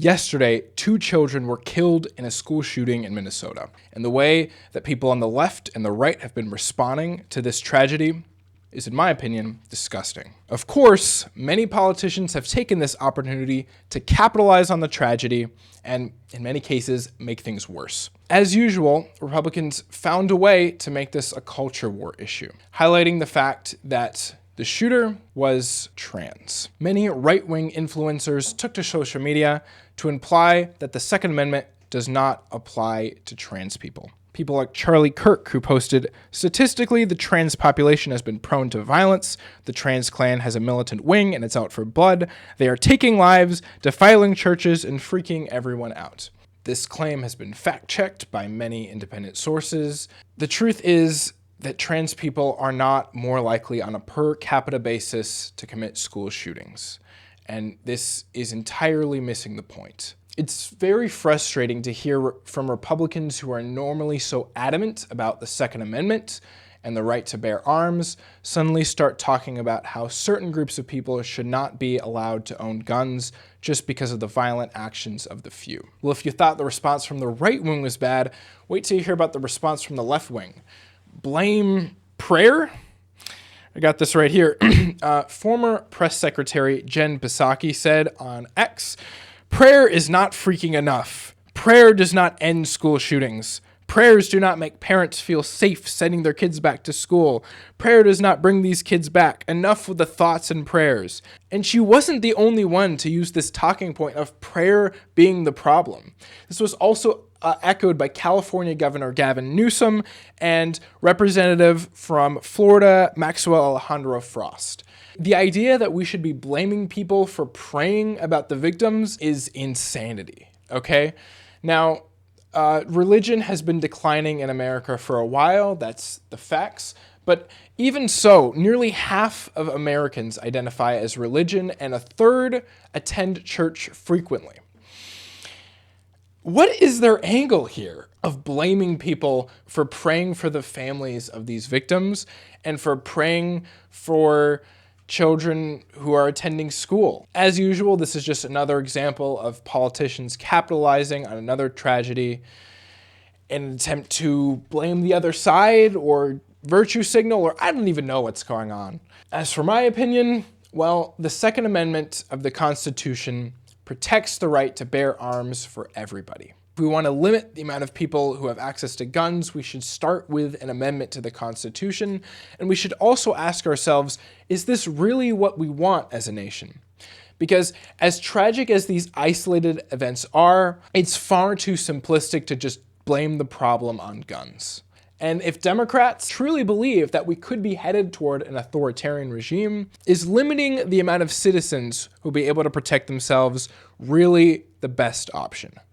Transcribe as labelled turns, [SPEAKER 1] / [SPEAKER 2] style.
[SPEAKER 1] Yesterday, 2 children were killed in a school shooting in Minnesota, and the way that people on the left and the right have been responding to this tragedy is, in my opinion, disgusting. Of course, many politicians have taken this opportunity to capitalize on the tragedy and, in many cases, make things worse. As usual, Republicans found a way to make this a culture war issue, highlighting the fact that the shooter was trans. Many right-wing influencers took to social media to imply that the Second Amendment does not apply to trans people. People like Charlie Kirk, who posted, "Statistically, the trans population has been prone to violence. The trans clan has a militant wing and it's out for blood. They are taking lives, defiling churches, and freaking everyone out." This claim has been fact-checked by many independent sources. The truth is that trans people are not more likely on a per capita basis to commit school shootings. And this is entirely missing the point. It's very frustrating to hear from Republicans who are normally so adamant about the Second Amendment and the right to bear arms suddenly start talking about how certain groups of people should not be allowed to own guns just because of the violent actions of the few. Well, if you thought the response from the right wing was bad, wait till you hear about the response from the left wing. Blame prayer? I got this right here. Former press secretary Jen Psaki said on X, "Prayer is not freaking enough. Prayer does not end school shootings. Prayers do not make parents feel safe sending their kids back to school. Prayer does not bring these kids back. Enough with the thoughts and prayers." And she wasn't the only one to use this talking point of prayer being the problem. This was also echoed by California Governor Gavin Newsom and Representative from Florida, Maxwell Alejandro Frost. The idea that we should be blaming people for praying about the victims is insanity, okay? Now, religion has been declining in America for a while, that's the facts, but even so, nearly half of Americans identify as religion and a third attend church frequently. What is their angle here of blaming people for praying for the families of these victims and for praying for children who are attending school? As usual, this is just another example of politicians capitalizing on another tragedy in an attempt to blame the other side or virtue signal, or I don't even know what's going on. As for my opinion, well, the Second Amendment of the Constitution protects the right to bear arms for everybody. If we want to limit the amount of people who have access to guns, we should start with an amendment to the Constitution, and we should also ask ourselves, is this really what we want as a nation? Because as tragic as these isolated events are, it's far too simplistic to just blame the problem on guns. And if Democrats truly believe that we could be headed toward an authoritarian regime, is limiting the amount of citizens who'll be able to protect themselves really the best option?